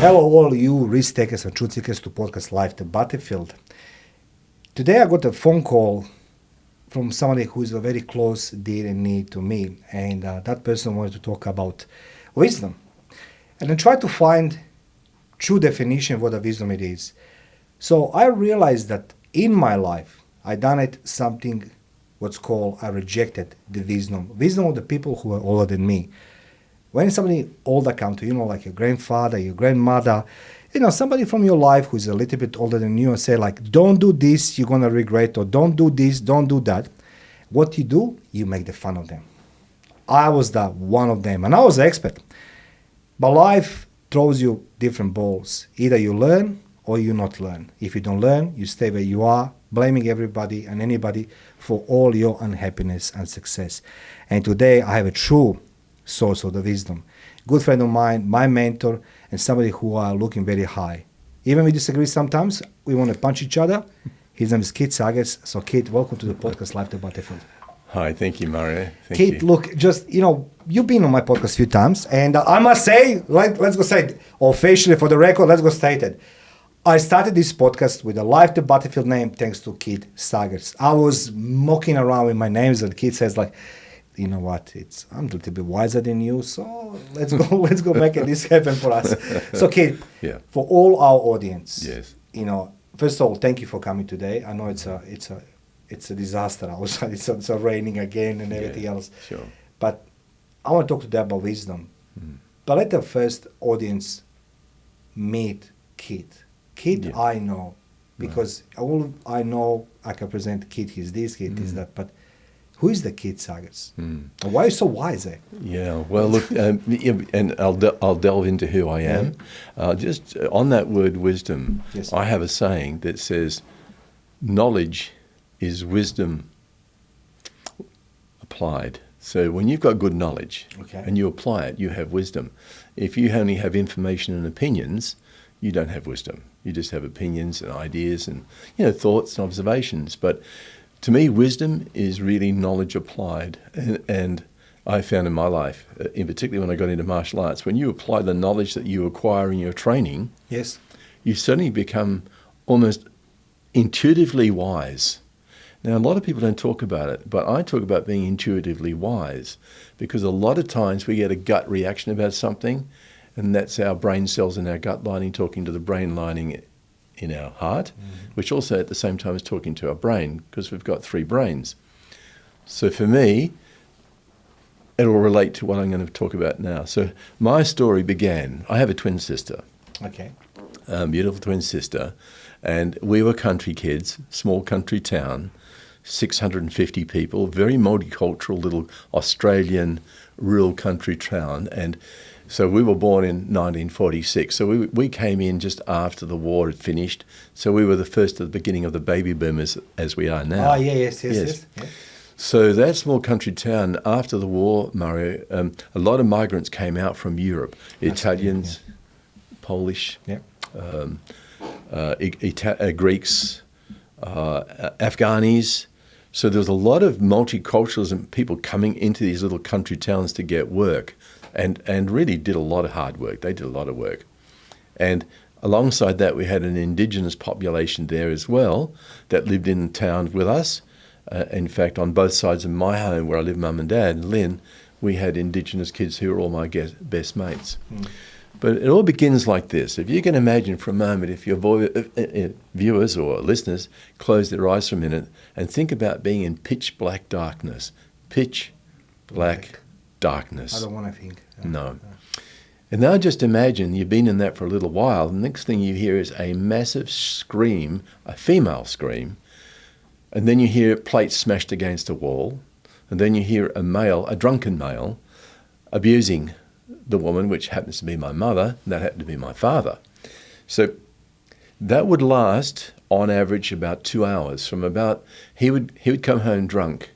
Hello all you risk takers and truth seekers to podcast Life the Battlefield. Today I got a phone call from somebody who is a very close dear and near to me, and that person wanted to talk about wisdom. And I tried to find true definition of what a wisdom it is. So I realized that in my life I done it something what's called I rejected the wisdom of the people who are older than me. When somebody older come to you, like your grandfather, your grandmother, somebody from your life who's a little bit older than you and say like, don't do this, you're going to regret, or don't do this, don't do that. What you do, you make the fun of them. I was that one of them, and I was an expert. But life throws you different balls. Either you learn or you not learn. If you don't learn, you stay where you are, blaming everybody and anybody for all your unhappiness and success. And today I have a true source of the wisdom. Good friend of mine, my mentor, and somebody who are looking very high. Even we disagree sometimes, we want to punch each other. His name is Keith Saggers. So Keith, welcome to the podcast Life the Battlefield. Hi, thank you, Mario. Thank Keith, you. look, just, you've been on my podcast a few times, and I must say, let's go say it, officially for the record, let's go state it. I started this podcast with a Life the Battlefield name thanks to Keith Saggers. I was mocking around with my names, and Keith says like, you know what, I'm a little bit wiser than you, so let's go make this happen for us. So Keith, yeah. For all our audience, yes. First of all, thank you for coming today. I know it's a disaster outside. It's raining again and everything else. Sure. But I want to talk to them about wisdom. But let the first audience meet Keith. Keith, yeah. I know, because all I know, I can present Keith, he's this, Keith is that, but who is the Keith Saggers? Why are you so wise, eh? Yeah, well, look, and I'll delve into who I am. Just on that word wisdom, yes. I have a saying that says, knowledge is wisdom applied. So when you've got good knowledge and you apply it, you have wisdom. If you only have information and opinions, you don't have wisdom. You just have opinions and ideas and thoughts and observations. But to me, wisdom is really knowledge applied. And I found in my life, in particular when I got into martial arts, when you apply the knowledge that you acquire in your training, yes, you suddenly become almost intuitively wise. Now, a lot of people don't talk about it, but I talk about being intuitively wise, because a lot of times we get a gut reaction about something, and that's our brain cells in our gut lining talking to the brain lining in our heart, which also at the same time is talking to our brain, because we've got 3 brains. So for me, it'll relate to what I'm going to talk about now. So my story began, I have a twin sister. Okay. Beautiful twin sister. And we were country kids, small country town, 650 people, very multicultural little Australian rural country town. And so we were born in 1946. So we came in just after the war had finished. So we were the first at the beginning of the baby boomers as we are now. Oh, yes. Yeah. So that small country town, after the war, Mario, a lot of migrants came out from Europe. Italians, Polish, Greeks, Afghanis. So there was a lot of multiculturalism, people coming into these little country towns to get work. And really did a lot of hard work. They did a lot of work. And alongside that, we had an indigenous population there as well that lived in town with us. In fact, on both sides of my home, where I live, mum and dad, Lynn, we had indigenous kids who were all my best mates. But it all begins like this. If you can imagine for a moment, if your viewers or listeners close their eyes for a minute and think about being in pitch black darkness. Pitch black darkness. I don't want to think. No. And now just imagine you've been in that for a little while. The next thing you hear is a massive scream, a female scream, and then you hear plates smashed against a wall, and then you hear a drunken male, abusing the woman, which happens to be my mother, and that happened to be my father. So that would last, on average, about 2 hours. He would come home drunk,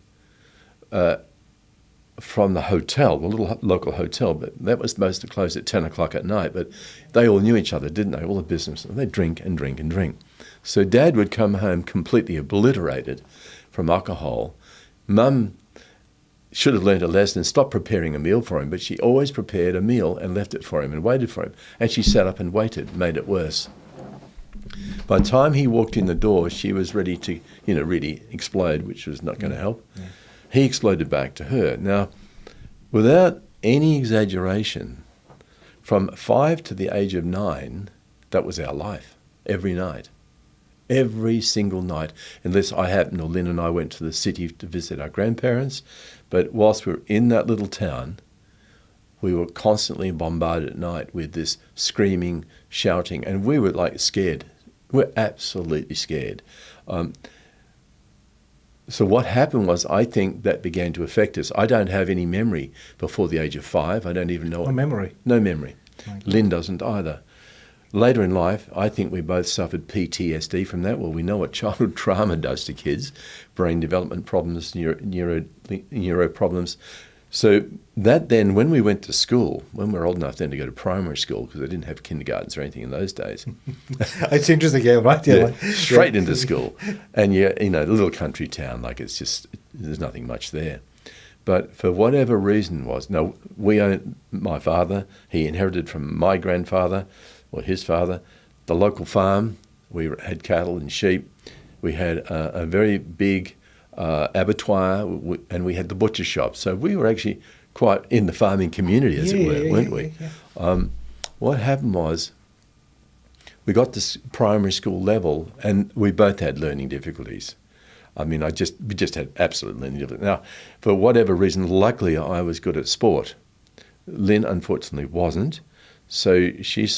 from the hotel, the little local hotel, but that was supposed to close at 10 o'clock at night, but they all knew each other, didn't they? All the business. They'd drink and drink and drink. So Dad would come home completely obliterated from alcohol. Mum should have learned a lesson and stopped preparing a meal for him, but she always prepared a meal and left it for him and waited for him. And she sat up and waited, made it worse. By the time he walked in the door, she was ready to, really explode, which was not going to help. Yeah. He exploded back to her. Now, without any exaggeration, from 5 to the age of 9, that was our life, every night. Every single night, unless I happened, or Lynn and I went to the city to visit our grandparents. But whilst we were in that little town, we were constantly bombarded at night with this screaming, shouting, and we were like scared. We're absolutely scared. So what happened was, I think that began to affect us. I don't have any memory before the age of 5. I don't even know. No memory? No memory. Lynn doesn't either. Later in life, I think we both suffered PTSD from that. Well, we know what childhood trauma does to kids, brain development problems, neuro problems. So that then, when we went to school, when we were old enough then to go to primary school, because they didn't have kindergartens or anything in those days. It's interesting, yeah, right? Yeah, straight into school. And a little country town, like it's just, there's nothing much there. But for whatever reason we owned, my father, he inherited from my grandfather, or his father, the local farm. We had cattle and sheep. We had a very big abattoir, and we had the butcher shop. So we were actually quite in the farming community, as it were, weren't we? Yeah. What happened was, we got to primary school level, and we both had learning difficulties. I mean, we just had absolute learning difficulties. Now, for whatever reason, luckily I was good at sport. Lynn, unfortunately, wasn't. So she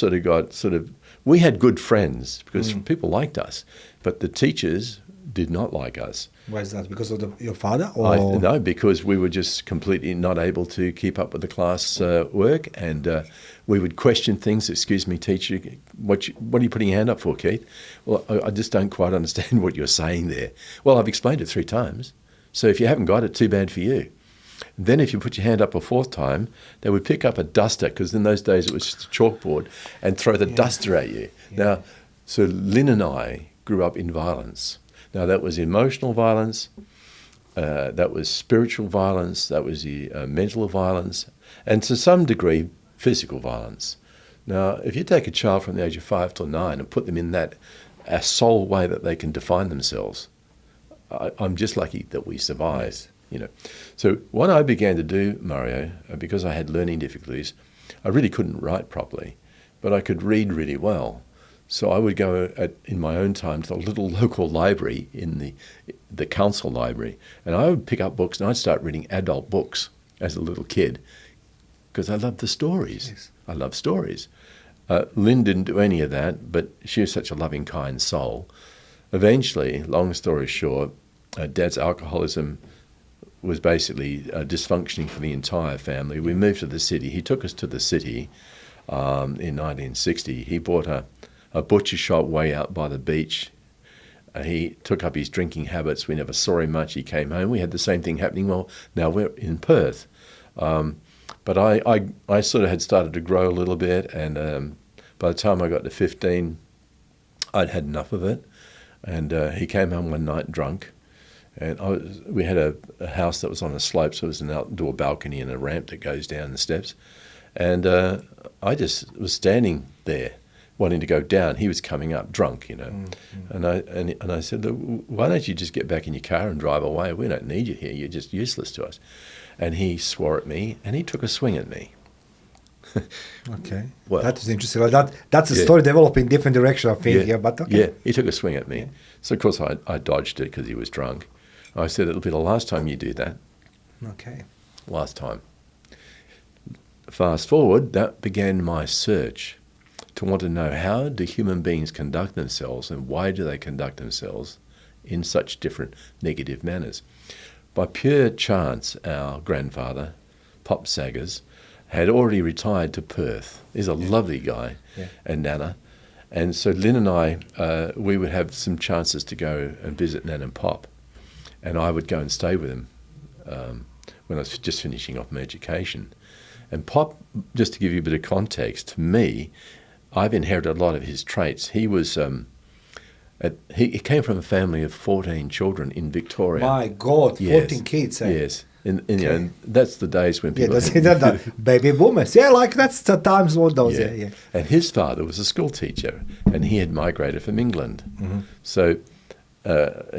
we had good friends because people liked us, but the teachers did not like us. Why is that? Because of your father? Or? No, because we were just completely not able to keep up with the class work, and we would question things. Excuse me, teacher, what are you putting your hand up for, Keith? Well, I just don't quite understand what you're saying there. Well, I've explained it 3 times, so if you haven't got it, too bad for you. Then if you put your hand up a 4th time, they would pick up a duster, because in those days it was just a chalkboard, and throw the duster at you. Yeah. Now, so Lynn and I grew up in violence. Now, that was emotional violence, that was spiritual violence, that was the mental violence, and to some degree, physical violence. Now, if you take a child from the age of 5 till 9 and put them in that sole way that they can define themselves, I'm just lucky that we survived. Yes. So what I began to do, Mario, because I had learning difficulties, I really couldn't write properly, but I could read really well. So I would go in my own time to the little local library in the council library, and I would pick up books, and I'd start reading adult books as a little kid, because I loved the stories. Yes. I love stories. Lynn didn't do any of that, but she was such a loving, kind soul. Eventually, long story short, Dad's alcoholism was basically dysfunctioning for the entire family. We moved to the city. He took us to the city in 1960. He bought a butcher shop way out by the beach. He took up his drinking habits. We never saw him much. He came home. We had the same thing happening. Well, now we're in Perth. But I sort of had started to grow a little bit, and by the time I got to 15, I'd had enough of it. And he came home one night drunk. And we had a house that was on a slope, so it was an outdoor balcony and a ramp that goes down the steps. And I just was standing there wanting to go down. He was coming up drunk, And I said, why don't you just get back in your car and drive away? We don't need you here. You're just useless to us. And he swore at me, and he took a swing at me. Okay. Well, that is interesting. Well, that's a story developing in different direction, I think. Yeah, but okay. Yeah, he took a swing at me. Yeah. So, of course, I dodged it because he was drunk. I said, it'll be the last time you do that. Okay. Last time. Fast forward, that began my search to want to know, how do human beings conduct themselves, and why do they conduct themselves in such different negative manners? By pure chance, our grandfather, Pop Saggers, had already retired to Perth. He's a lovely guy, and Nana. And so Lynn and I, we would have some chances to go and visit Nan and Pop. And I would go and stay with him when I was just finishing off my education. And Pop, just to give you a bit of context, to me, I've inherited a lot of his traits. He was, he came from a family of 14 children in Victoria. My God, 14 kids, eh? Yes. You know, and that's the days when people... Baby boomers. Yeah, like that's the times what those. Yeah. And his father was a school teacher, and he had migrated from England. Mm-hmm. So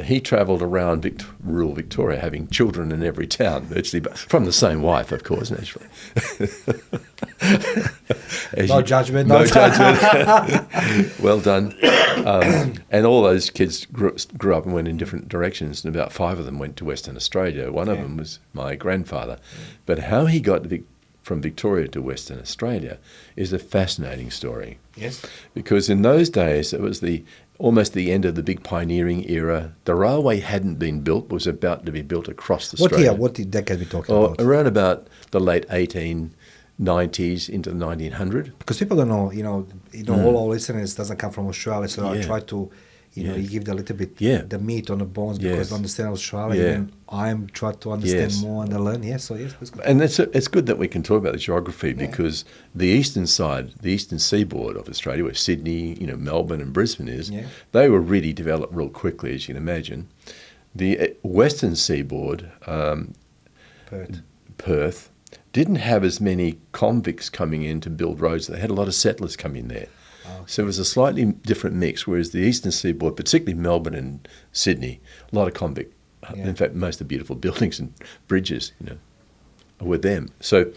he travelled around rural Victoria, having children in every town, virtually, but from the same wife, of course, naturally. No judgment. No judgment. Well done. And all those kids grew up and went in different directions, and about 5 of them went to Western Australia. One of them was my grandfather. But how he got from Victoria to Western Australia is a fascinating story. Yes. Because in those days, it was almost the end of the big pioneering era. The railway hadn't been built, but was about to be built across Australia. What decade are we talking about? Around about the late 1890s into the 1900. Because people don't know, all our listeners doesn't come from Australia, so I try to, you give a little bit the meat on the bones because to understand Australia, and I'm trying to understand more and learn. Yes, so yes, that's good. And it's good that we can talk about the geography because the eastern side, the eastern seaboard of Australia, where Sydney, Melbourne and Brisbane is, they were really developed real quickly, as you can imagine. The western seaboard, Perth, didn't have as many convicts coming in to build roads. They had a lot of settlers come in there. Okay. So it was a slightly different mix, whereas the eastern seaboard, particularly Melbourne and Sydney, a lot of convict. In fact, most of the beautiful buildings and bridges, were them. So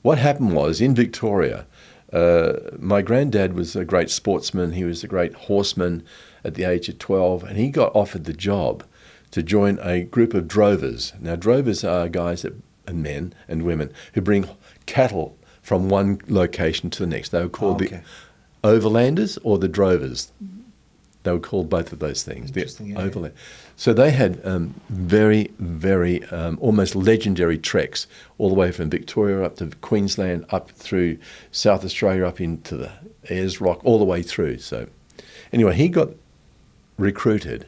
what happened was, in Victoria, my granddad was a great sportsman. He was a great horseman at the age of 12, and he got offered the job to join a group of drovers. Now, drovers are guys and men and women who bring cattle from one location to the next. They were called the overlanders or the drovers. They were called both of those things. Overland. So they had very, very almost legendary treks all the way from Victoria up to Queensland, up through South Australia, up into the Ayers Rock, all the way through. So anyway, he got recruited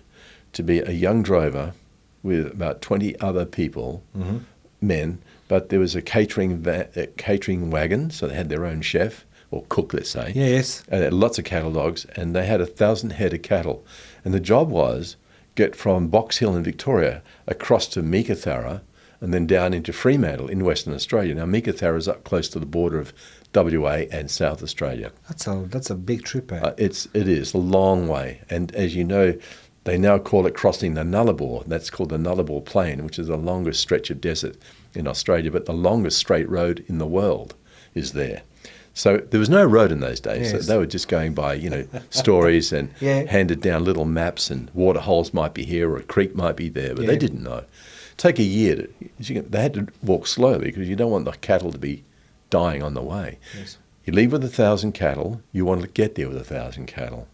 to be a young drover with about 20 other people, men, but there was a catering wagon, so they had their own chef, or cook, let's say. Yes. And they had lots of cattle dogs, and they had 1,000 head of cattle. And the job was get from Box Hill in Victoria across to Meekatharra and then down into Fremantle in Western Australia. Now, Meekatharra is up close to the border of WA and South Australia. That's a big trip, eh? It is a long way. And as you know, they now call it crossing the Nullarbor. That's called the Nullarbor Plain, which is the longest stretch of desert in Australia, but the longest straight road in the world is there. So there was no road in those days. Yes. So they were just going by, stories and handed down little maps, and water holes might be here or a creek might be there, but they didn't know. Take a year. They had to walk slowly because you don't want the cattle to be dying on the way. Yes. You leave with 1,000 cattle. You want to get there with 1,000 cattle.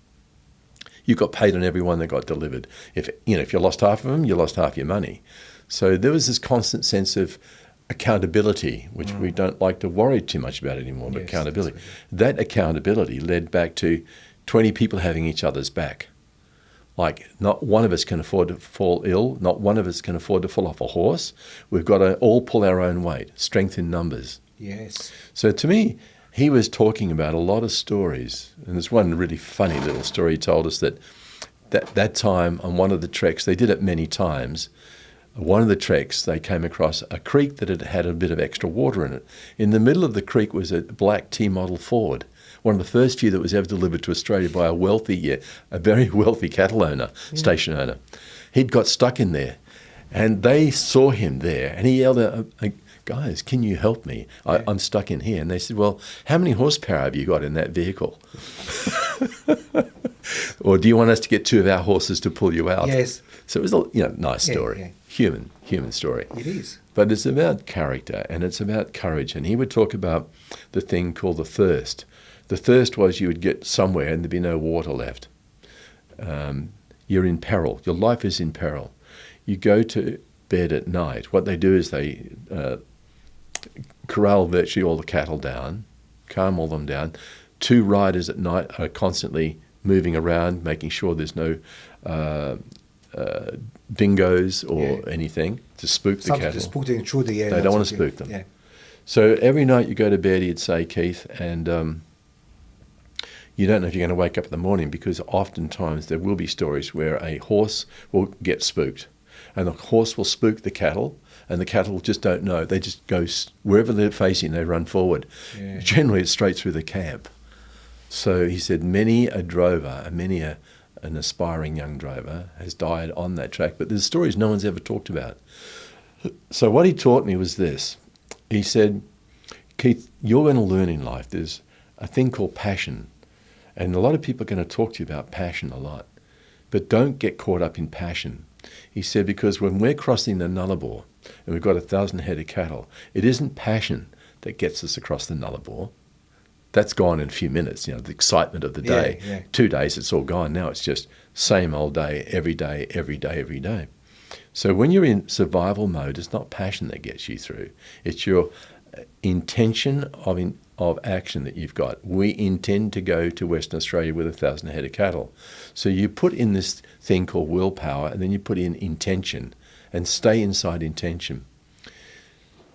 You got paid on every one that got delivered. If you lost half of them, you lost half your money. So there was this constant sense of accountability, which we don't like to worry too much about anymore, but accountability. That accountability led back to 20 people having each other's back. Like, not one of us can afford to fall ill, not one of us can afford to fall off a horse. We've got to all pull our own weight, strength in numbers. Yes. So to me, he was talking about a lot of stories, and there's one really funny little story he told us that time on one of the treks, they did it many times, one of the treks, they came across a creek that had a bit of extra water in it. In the middle of the creek was a black T-model Ford, one of the first few that was ever delivered to Australia by a very wealthy cattle owner, station owner. He'd got stuck in there, and they saw him there, and he yelled out, "Guys, can you help me? I'm stuck in here." And they said, "Well, how many horsepower have you got in that vehicle?" Or do you want us to get 2 of our horses to pull you out? Yes. So it was a nice story. Yeah. Human story. It is. But it's about character and it's about courage. And he would talk about the thing called the thirst. The thirst was you would get somewhere and there'd be no water left. You're in peril. Your life is in peril. You go to bed at night. What they do is they corral virtually all the cattle down, calm all them down. 2 riders at night are constantly moving around, making sure there's no dingoes or anything to spook the cattle. To spook the intruder, They don't want to spook them. Yeah. So every night you go to bed, he'd say, Keith, and you don't know if you're going to wake up in the morning because oftentimes there will be stories where a horse will get spooked. and the horse will spook the cattle, and the cattle just don't know. They just go wherever they're facing, they run forward. Yeah. Generally, it's straight through the camp. So he said many a drover, an aspiring young drover, has died on that track, but there's stories no one's ever talked about. So what he taught me was this. He said, Keith, you're going to learn in life. There's a thing called passion. And a lot of people are going to talk to you about passion a lot. But don't get caught up in passion. He said, because when we're crossing the Nullarbor and we've got 1,000 head of cattle, it isn't passion that gets us across the Nullarbor. That's gone in a few minutes, the excitement of the day. Yeah. 2 days, it's all gone. Now it's just same old day, every day, every day, every day. So when you're in survival mode, it's not passion that gets you through. It's your intention of action that you've got. We intend to go to Western Australia with 1,000 head of cattle. So you put in this thing called willpower, and then you put in intention, and stay inside intention.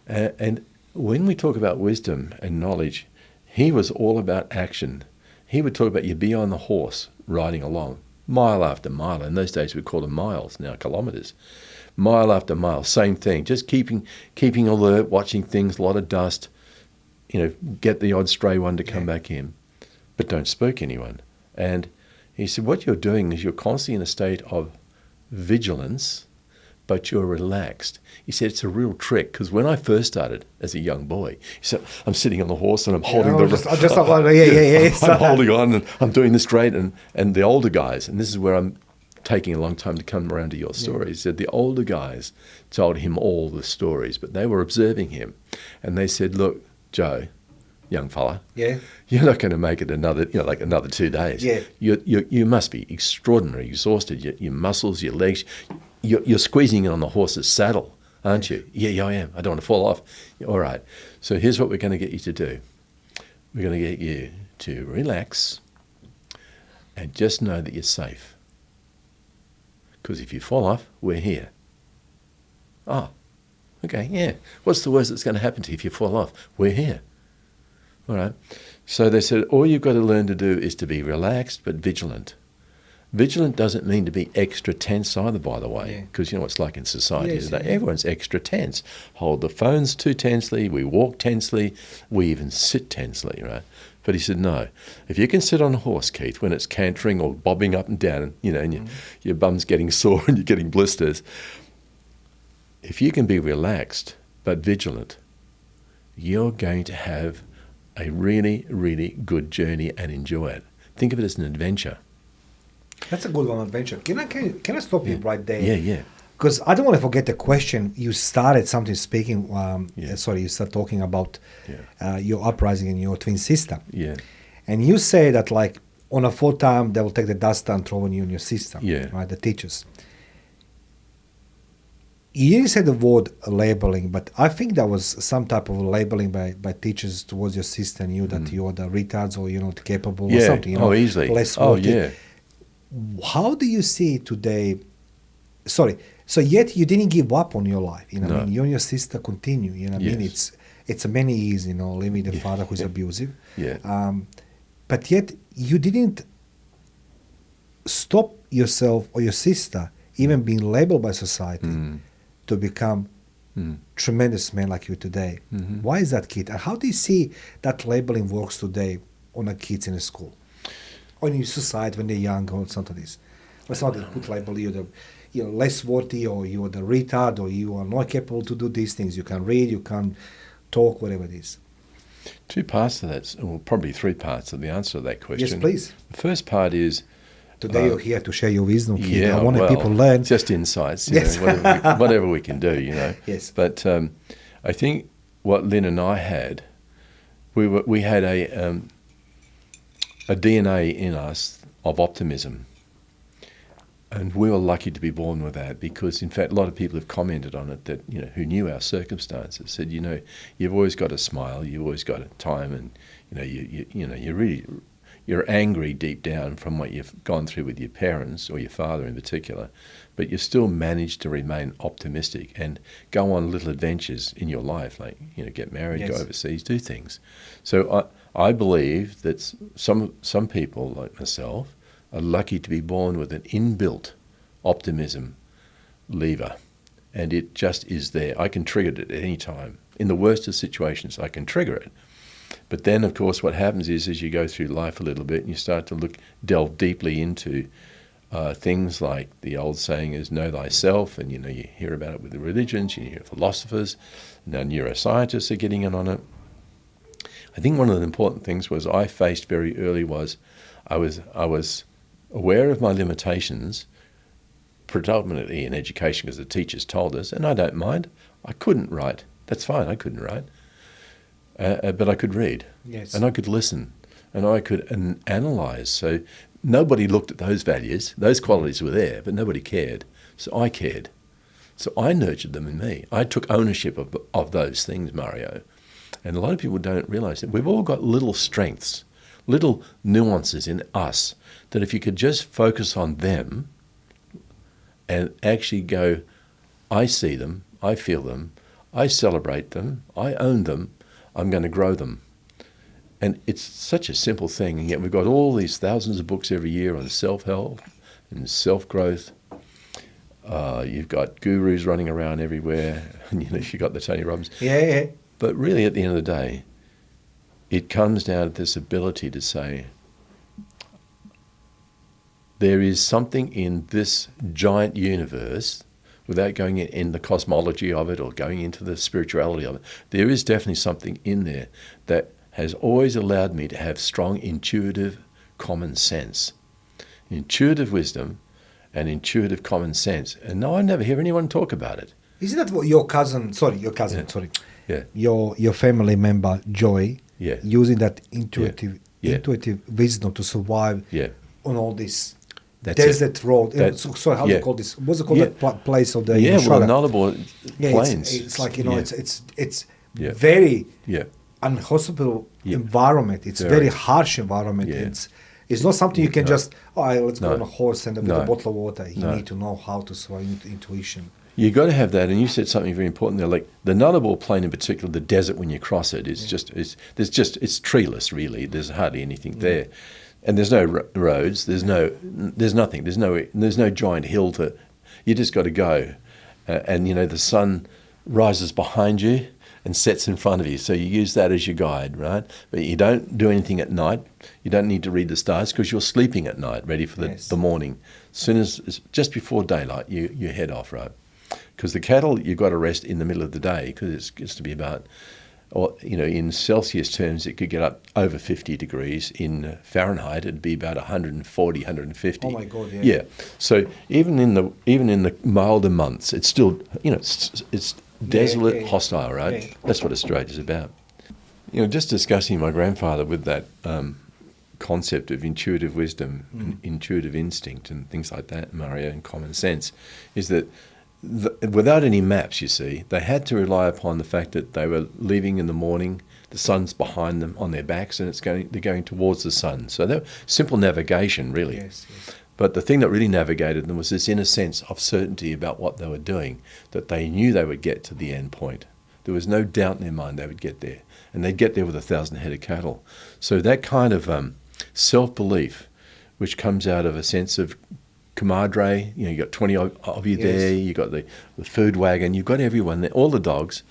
And when we talk about wisdom and knowledge, he was all about action. He would talk about you be on the horse riding along, mile after mile. In those days we called them miles, now kilometres. Mile after mile, same thing. Just keeping alert, watching things, a lot of dust. Get the odd stray one to come back in, but don't spook anyone. And he said, what you're doing is you're constantly in a state of vigilance, but you're relaxed. He said it's a real trick, because when I first started as a young boy, he said, I'm sitting on the horse and I'm holding I'm holding on and I'm doing this straight. And the older guys, and this is where I'm taking a long time to come around to your story, he said the older guys told him all the stories, but they were observing him. And they said, look, Joe, young fella, you're not going to make it another 2 days. Yeah. You must be extraordinarily exhausted. Your muscles, your legs, you're squeezing in on the horse's saddle, aren't you? Yeah, I am. I don't want to fall off. All right. So here's what we're going to get you to do. We're going to get you to relax and just know that you're safe. Because if you fall off, we're here. Oh, okay, yeah. What's the worst that's going to happen to you if you fall off? We're here. All right. So they said, all you've got to learn to do is to be relaxed but vigilant. Vigilant doesn't mean to be extra tense either, by the way, because you know what it's like in society today. Everyone's extra tense. Hold the phones too tensely, we walk tensely, we even sit tensely, right? But he said, no. If you can sit on a horse, Keith, when it's cantering or bobbing up and down, and your bum's getting sore and you're getting blisters, if you can be relaxed but vigilant, you're going to have a really, really good journey and enjoy it. Think of it as an adventure. That's a good one, adventure. Can I stop you right there? Yeah. Because I don't want to forget the question. You started something speaking, you started talking about your uprising and your twin sister. Yeah. And you say that like on a full time, they will take the dust and throw on you and your sister, right, the teachers. You didn't say the word labeling, but I think that was some type of labeling by teachers towards your sister and you, that you're the retards or you're not capable or something. Easily. Less worthy. How do you see today? So yet you didn't give up on your life. You and your sister continue. It's many years, living with a father who's abusive. Yeah. But yet you didn't stop yourself or your sister even being labeled by society to become tremendous men like you today. Why is that, Keith? And how do you see that labeling works today on the kids in the school? Or in society when they're young or something like this? Let's not put label you're less worthy or you're the retard or you are not capable to do these things. You can read, you can talk, whatever it is. 2 parts to that, or probably 3 parts of the answer to that question. Yes, please. The first part is... Today you're here to share your wisdom, Keith. I want people to learn. Just insights, whatever we can do, Yes. But I think what Lynn and I had, we had a DNA in us of optimism. And we were lucky to be born with that because, in fact, a lot of people have commented on it that, who knew our circumstances, said, you've always got a smile, you've always got a time, and, you're angry deep down from what you've gone through with your parents or your father in particular, but you still managed to remain optimistic and go on little adventures in your life, like, get married, go overseas, do things. So I believe that some people like myself are lucky to be born with an inbuilt optimism lever. and it just is there. I can trigger it at any time. In the worst of situations, I can trigger it. But then, of course, what happens is as you go through life a little bit and you start to delve deeply into things like the old saying is know thyself, and you hear about it with the religions, you hear philosophers, now neuroscientists are getting in on it. I think one of the important things was I faced very early was I was aware of my limitations, predominantly in education because the teachers told us, and I don't mind. I couldn't write. That's fine, I couldn't write. But I could read, Yes. and I could listen, and I could analyse. So nobody looked at those values. Those qualities were there, but nobody cared. So I cared. So I nurtured them in me. I took ownership of those things, Mario. And a lot of people don't realise that we've all got little strengths, little nuances in us, that if you could just focus on them and actually go, I see them, I feel them, I celebrate them, I own them, I'm going to grow them. And it's such a simple thing, and yet we've got all these thousands of books every year on self-help and self-growth. You've got gurus running around everywhere, and you've got the Tony Robbins. Yeah. But really, at the end of the day, it comes down to this ability to say, there is something in this giant universe, without going in the cosmology of it or going into the spirituality of it, there is definitely something in there that has always allowed me to have strong intuitive common sense. Intuitive wisdom and intuitive common sense. And no, I never hear anyone talk about it. Isn't that what your cousin, Yeah. your family member, Joy, Yeah. using that intuitive wisdom to survive on all this desert road? How do you call this? What's it called, that place of the innumerable plains. It's like, it's very unhospitable environment. It's very harsh environment. Yeah. It's not something you can just, let's go on a horse and with a No. bottle of water. You No. need to know how to survive intuition. You got to have that, and you said something very important there. Like the Nullarbor Plain in particular, the desert when you cross it is it's treeless really. There's hardly anything there, and there's no roads. There's nothing. There's no giant hill to. You just got to go, and the sun rises behind you and sets in front of you. So you use that as your guide, right? But you don't do anything at night. You don't need to read the stars because you're sleeping at night, ready for the morning. As soon as just before daylight, you head off, right? Because the cattle, you've got to rest in the middle of the day because it gets to be about, in Celsius terms, it could get up over 50 degrees. In Fahrenheit, it'd be about 140, 150. Oh my God, yeah. Yeah. So even in the milder months, it's still, it's desolate, hostile, right? Yeah. That's what Australia's about. Just discussing my grandfather with that concept of intuitive wisdom, and intuitive instinct and things like that, Mario, and common sense, is that without any maps, you see, they had to rely upon the fact that they were leaving in the morning, the sun's behind them on their backs, and they're going towards the sun. So that simple navigation, really. Yes. But the thing that really navigated them was this inner sense of certainty about what they were doing, that they knew they would get to the end point. There was no doubt in their mind they would get there, and they'd get there with 1,000 head of cattle. So that kind of self-belief, which comes out of a sense of camaraderie, you got 20 of you there, you got the food wagon, you've got everyone there, all the dogs.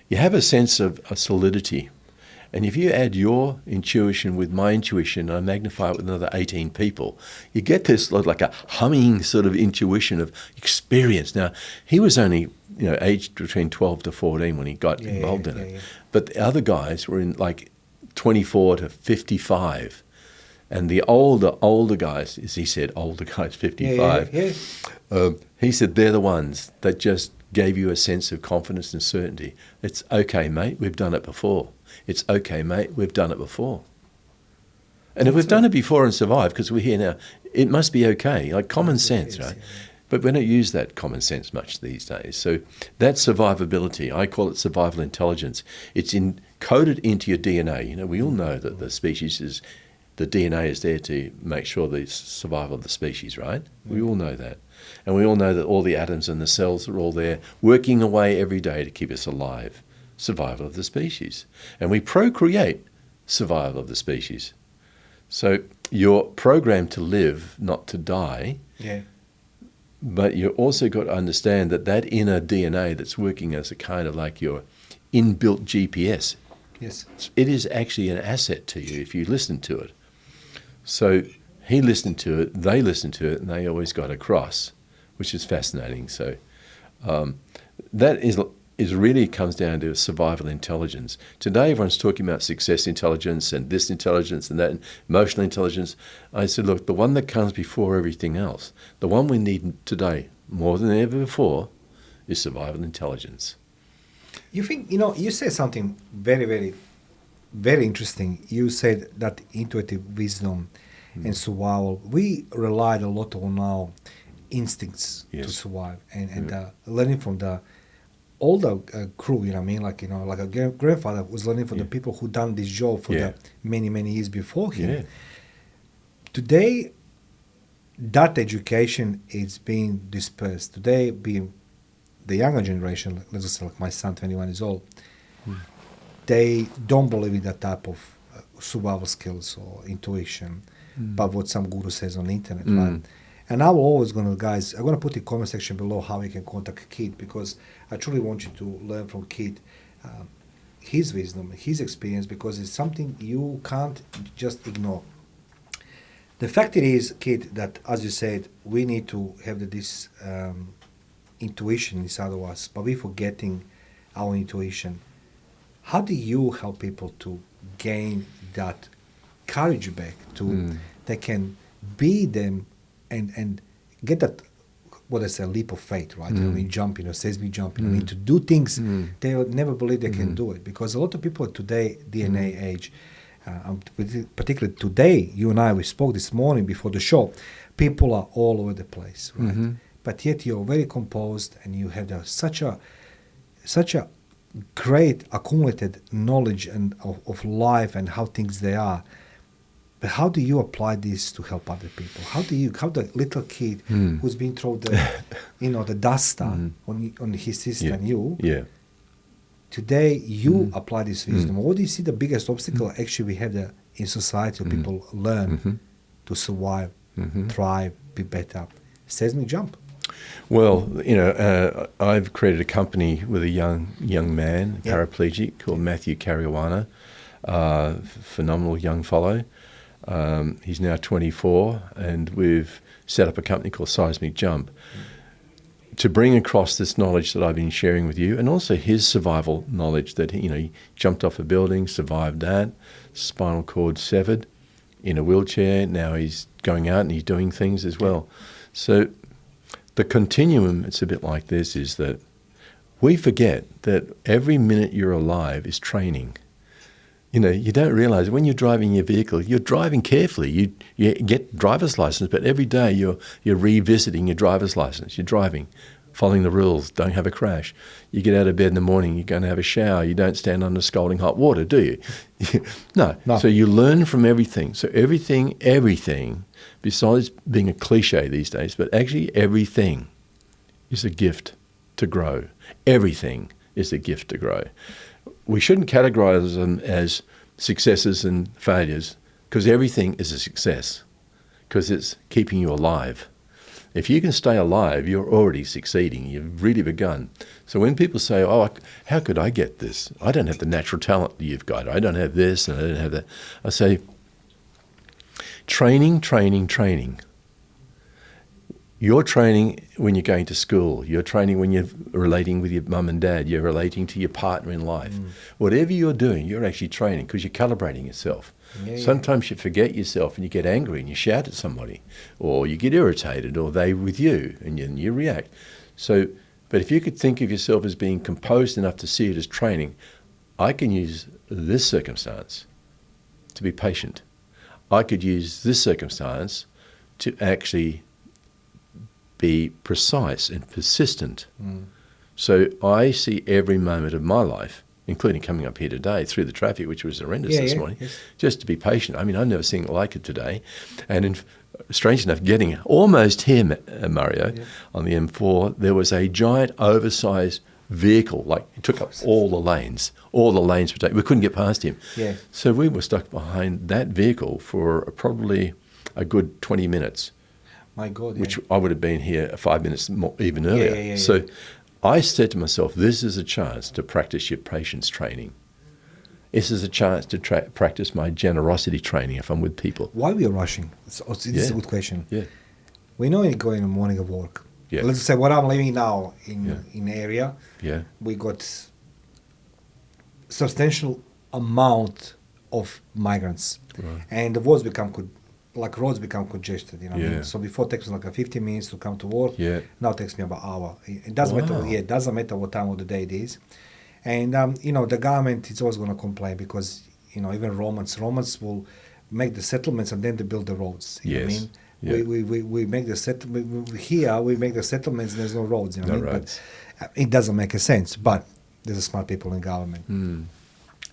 You have a sense of a solidity. And if you add your intuition with my intuition, and I magnify it with another 18 people, you get this like a humming sort of intuition of experience. Now, he was only aged between 12 to 14 when he got involved in it. But the other guys were in like 24 to 55. And the older guys, as he said, older guys, 55, he said they're the ones that just gave you a sense of confidence and certainty. It's okay, mate, we've done it before. It's okay, mate, we've done it before. And if we've done it before and survived, because we're here now, it must be okay, like common sense, right? But we don't use that common sense much these days. So that survivability, I call it survival intelligence. It's encoded into your DNA. We all know that the DNA is there to make sure the survival of the species, right? We all know that. And we all know that all the atoms and the cells are all there working away every day to keep us alive. Survival of the species. And we procreate survival of the species. So you're programmed to live, not to die. Yeah. But you also got to understand that that inner DNA that's working as a kind of like your inbuilt GPS, Yes. it is actually an asset to you if you listen to it. So he listened to it, they listened to it, and they always got across, which is fascinating. So that is really comes down to survival intelligence. Today, everyone's talking about success intelligence and this intelligence and that, and emotional intelligence. I said, look, the one that comes before everything else, the one we need today more than ever before, is survival intelligence. You think, you said something very, very, very interesting. You said that intuitive wisdom and survival, we relied a lot on our instincts to survive and learning from the older crew, you know what I mean? Like, like a grandfather was learning from the people who done this job for the many, many years before him. Yeah. Today, that education is being dispersed. Today, being the younger generation, let's just say like my son, 21 years old, they don't believe in that type of survival skills or intuition, but what some guru says on the internet, right? And I'm always going to, guys, I'm going to put in the comment section below how you can contact Keith, because I truly want you to learn from Keith his wisdom, his experience, because it's something you can't just ignore. The fact it is, Keith, that as you said, we need to have this intuition inside of us, but we're forgetting our intuition. How do you help people to gain that courage back, to they can be them and get that, what I say, leap of faith, right? I mean, jump, says me jump, I mean, to do things they would never believe they can do it, because a lot of people today, DNA age, particularly today, you and I, we spoke this morning before the show, people are all over the place, right? But yet you're very composed and you have such a great accumulated knowledge and of life and how things they are. But how do you apply this to help other people? How the little kid who's been through the duster on his sister and you, today you apply this wisdom. What do you see the biggest obstacle actually we have in society where people learn to survive, thrive, be better? Says me jump. Well, I've created a company with a young man, paraplegic, called Matthew Caruana, phenomenal young fellow. He's now 24, and we've set up a company called Seismic Jump to bring across this knowledge that I've been sharing with you, and also his survival knowledge that he jumped off a building, survived that, spinal cord severed, in a wheelchair. Now he's going out and he's doing things as well. So the continuum, it's a bit like this, is that we forget that every minute you're alive is training. You don't realize when you're driving your vehicle, you're driving carefully. You get driver's license, but every day you're revisiting your driver's license. You're driving, following the rules, don't have a crash. You get out of bed in the morning, you're going to have a shower. You don't stand under scalding hot water, do you? No. So you learn from everything. So everything, besides being a cliche these days, but actually everything is a gift to grow. Everything is a gift to grow. We shouldn't categorize them as successes and failures, because everything is a success, because it's keeping you alive. If you can stay alive, you're already succeeding. You've really begun. So when people say, how could I get this? I don't have the natural talent that you've got. I don't have this and I don't have that. I say, training. You're training when you're going to school. You're training when you're relating with your mum and dad. You're relating to your partner in life. Whatever you're doing, you're actually training, because you're calibrating yourself. Sometimes you forget yourself and you get angry and you shout at somebody, or you get irritated, or they with you, and you react. So, but if you could think of yourself as being composed enough to see it as training, I can use this circumstance to be patient. I could use this circumstance to actually be precise and persistent. So I see every moment of my life, including coming up here today through the traffic, which was horrendous this morning, just to be patient. I mean, I've never seen it like it today. And strange enough, getting almost here, Mario, on the M4, there was a giant oversized vehicle, like it took up all the lanes were taken. We couldn't get past him. So we were stuck behind that vehicle for probably a good 20 minutes. My God, which I would have been here 5 minutes more, even earlier. Yeah. So I said to myself, this is a chance to practice your patience training. This is a chance to practice my generosity training if I'm with people. Why we are rushing? This is a good question. Yeah. We know you go in the morning of work. Yeah. Let's say what I'm living now in area. Yeah. We got substantial amount of migrants, Right. and the roads become congested. You know what I mean? Yeah. So before it takes me like 15 minutes to come to work. Yeah. Now it takes me about an hour. It doesn't Wow. matter. Yeah, it doesn't matter what time of the day it is. And the government is always going to complain because even Romans will make the settlements and then they build the roads. You know what I Yes. mean? Yeah. We make the settlement here. We make the settlements. And there's no roads. You know No what I mean? roads. But it doesn't make a sense. But there's smart people in government,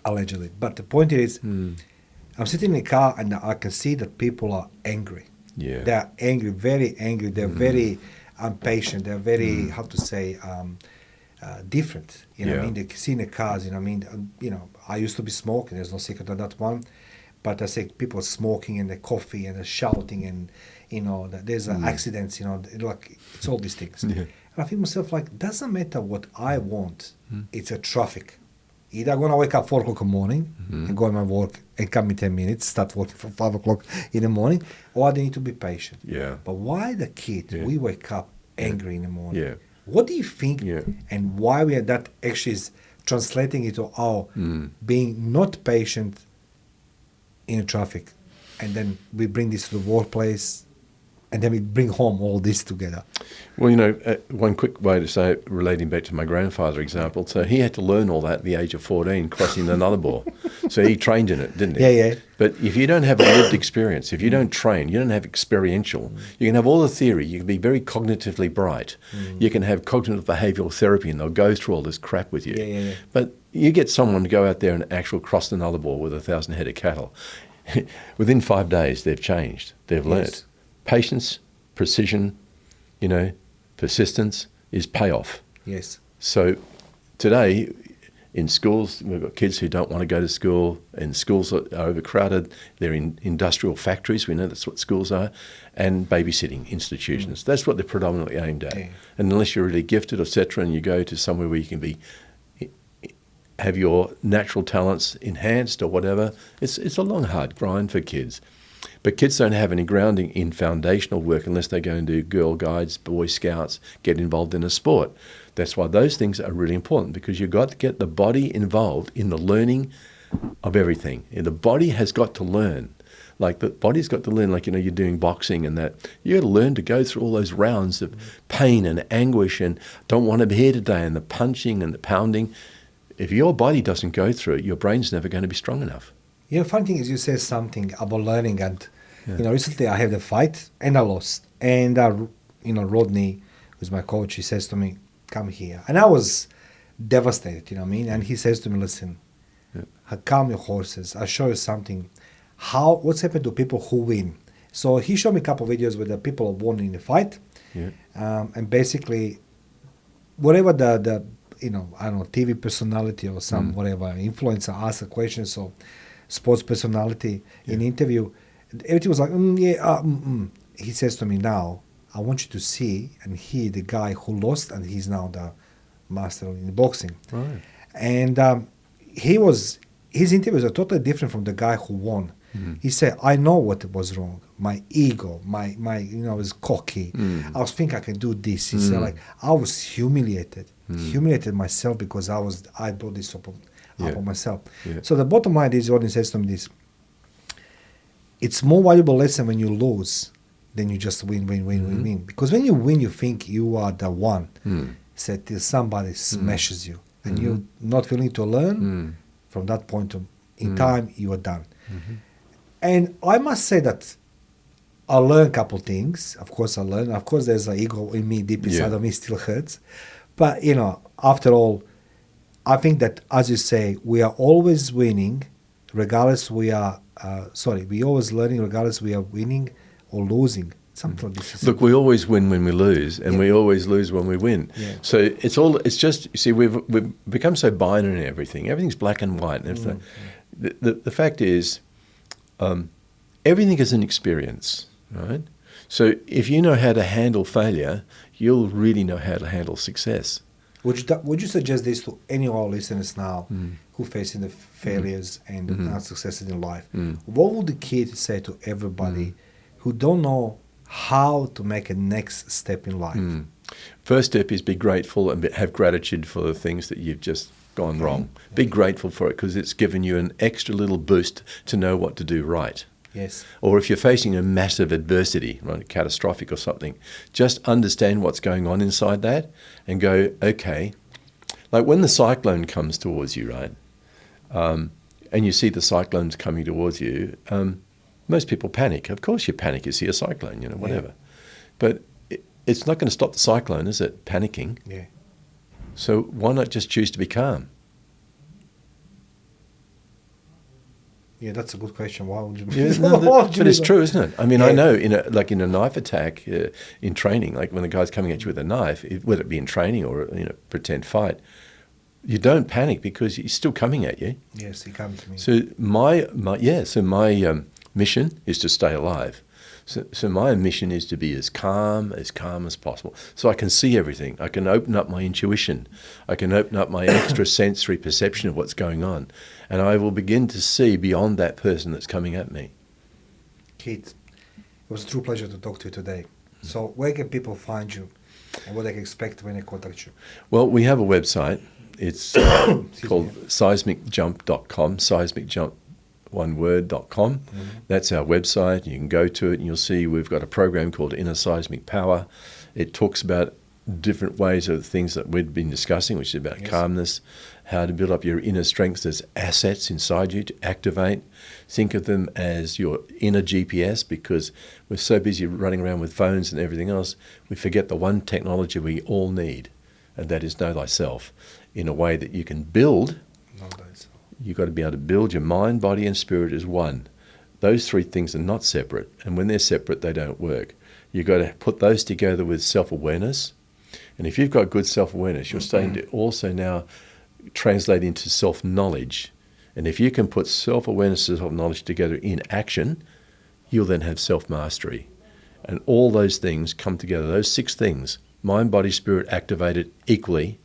allegedly. But the point is, I'm sitting in the car and I can see that people are angry. Yeah. They are angry, very angry. They're very impatient. They're very how to say. Different, you know what I mean? They see in the cars, you know what I mean? I used to be smoking, there's no secret of that one, but I say people smoking and the coffee and the shouting and, that there's accidents, like, it's all these things. Yeah. And I feel myself like, doesn't matter what I want, it's a traffic. Either I'm going to wake up 4 o'clock in the morning and go to my work and come in 10 minutes, start working from 5 o'clock in the morning, or they need to be patient. Yeah. But why the kid, we wake up angry in the morning? Yeah. What do you think Yeah. and why we are that actually is translating it to our being not patient in traffic, and then we bring this to the workplace and then we bring home all this together? Well, one quick way to say it, relating back to my grandfather example, so he had to learn all that at the age of 14, crossing another ball. So he trained in it, didn't he? Yeah. But if you don't have a lived experience, if you don't train, you don't have experiential, you can have all the theory, you can be very cognitively bright, you can have cognitive behavioural therapy and they'll go through all this crap with you. Yeah. But you get someone to go out there and actually cross another ball with 1,000 head of cattle. Within 5 days, they've changed. They've learnt. Patience, precision, persistence is payoff. Yes. So today in schools, we've got kids who don't want to go to school, and schools are overcrowded. They're in industrial factories, we know that's what schools are, and babysitting institutions. That's what they're predominantly aimed at. Yeah. And unless you're really gifted, etc., and you go to somewhere where you can have your natural talents enhanced or whatever, it's a long, hard grind for kids. But kids don't have any grounding in foundational work unless they go and do Girl Guides, Boy Scouts, get involved in a sport. That's why those things are really important, because you've got to get the body involved in the learning of everything. And the body has got to learn. Like the body's got to learn, like, you're doing boxing and that. You got to learn to go through all those rounds of pain and anguish and don't want to be here today, and the punching and the pounding. If your body doesn't go through it, your brain's never going to be strong enough. Funny thing is, you say something about learning, and recently I had a fight and I lost. And Rodney, who's my coach, he says to me, "Come here," and I was devastated. You know what I mean? And he says to me, "Listen, calm your horses. I'll show you something. What's happened to people who win?" So he showed me a couple of videos where the people won in the fight, and basically, whatever the I don't know, TV personality or some whatever influencer asked a question, so sports personality in interview, everything was like, He says to me, "Now, I want you to see and hear the guy who lost, and he's now the master in boxing." Right. And his interviews are totally different from the guy who won. He said, "I know what was wrong. My ego, my was cocky. I was thinking I can do this." He said, I was humiliated myself because I brought this up on myself. Yeah. So the bottom line is, Jordan says to me this: it's more valuable lesson when you lose than you just win. Because when you win, you think you are the one. Said till somebody smashes you, and you're not willing to learn. From that point in time, you are done. And I must say that I learned a couple things. Of course, I learned. Of course, there's an ego in me, deep inside of me, still hurts. But after all, I think that, as you say, we are always winning, regardless we always learning, regardless we are winning or losing. Something like this. Look, we always win when we lose, and we always lose when we win. Yeah. So it's just, you see, we've become so binary in everything. Everything's black and white. And the fact is, everything is an experience, right? So if you know how to handle failure, you'll really know how to handle success. Would you suggest this to any of our listeners now who facing the failures and not successes in life? What would the kid say to everybody who don't know how to make a next step in life? First step is be grateful and have gratitude for the things that you've just gone wrong. Be grateful for it because it's given you an extra little boost to know what to do right. Yes. Or if you're facing a massive adversity, right, catastrophic or something, just understand what's going on inside that and go, okay, like when the cyclone comes towards you, right, and you see the cyclones coming towards you, most people panic. Of course you panic, you see a cyclone, whatever. But it's not going to stop the cyclone, is it, panicking? Yeah. So why not just choose to be calm? Yeah, that's a good question. Why would you? But it's true, isn't it? I mean, Yeah. I know in a knife attack in training, like when the guy's coming at you with a knife, whether it be in training or pretend fight, you don't panic because he's still coming at you. Yes, he comes to me. So my mission is to stay alive. So my mission is to be as calm as possible, so I can see everything. I can open up my intuition. I can open up my extrasensory perception of what's going on, and I will begin to see beyond that person that's coming at me. Keith, it was a true pleasure to talk to you today. So where can people find you and what they can expect when they contact you? Well, we have a website. It's called seismicjump.com, seismicjump, one word.com. That's our website. You can go to it and you'll see we've got a program called Inner Seismic Power. It talks about different ways of things that we've been discussing, which is about calmness, how to build up your inner strengths as assets inside you to activate. Think of them as your inner GPS, because we're so busy running around with phones and everything else, we forget the one technology we all need, and that is know thyself, in a way that you can build. Know thyself. You've got to be able to build your mind, body and spirit as one. Those three things are not separate, and when they're separate, they don't work. You've got to put those together with self-awareness, and if you've got good self-awareness, you're starting to also now translate into self-knowledge. And if you can put self-awareness and self-knowledge together in action, you'll then have self-mastery. And all those things come together, those 6 things, mind, body, spirit, activated equally,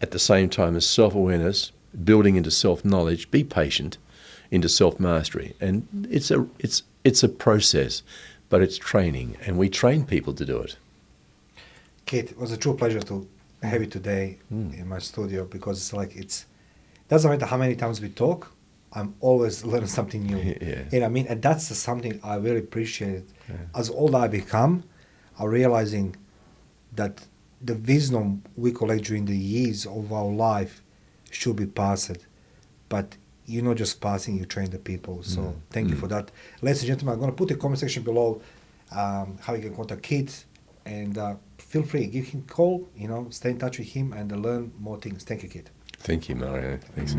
at the same time as self-awareness, building into self-knowledge, be patient, into self-mastery. And it's a process, but it's training, and we train people to do it. Keith, it was a true pleasure to have you today in my studio, because it's doesn't matter how many times we talk, I'm always learning something new. Yeah. You know what I mean? And that's something I really appreciate. Yeah. As older I become, I'm realizing that the wisdom we collect during the years of our life should be passed. But you're not just passing, you train the people. So thank you for that. Ladies and gentlemen, I'm going to put the comment section below how you can contact Keith. And feel free, give him a call, stay in touch with him and learn more things. Thank you, Keith. Thank you, Mario. Thanks.